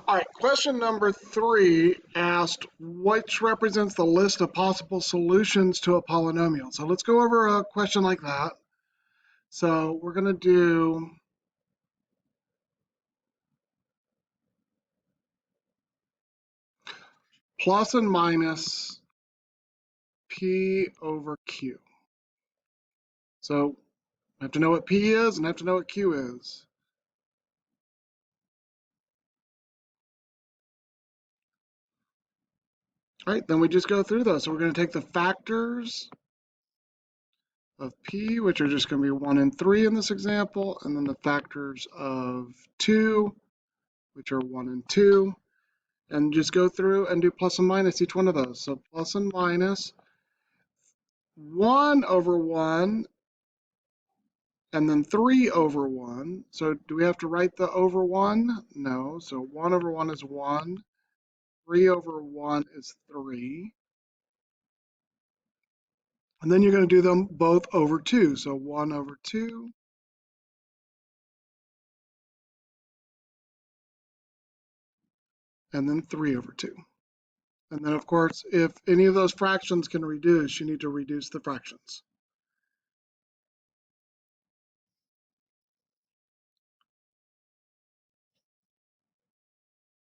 All right, question number 3 asked, which represents the list of possible solutions to a polynomial? So let's go over a question like that. So we're going to do plus and minus P over Q. So I have to know what P is and I have to know what Q is. All right, then we just go through those. So we're going to take the factors of P, which are just going to be 1 and 3 in this example, and then the factors of 2, which are 1 and 2, and just go through and do plus and minus each one of those. So plus and minus 1 over 1, and then 3 over 1. So do we have to write the over 1? No. So 1 over 1 is 1. 3 over 1 is 3. And then you're going to do them both over 2. So 1 over 2. And then 3 over 2. And then, of course, if any of those fractions can reduce, you need to reduce the fractions.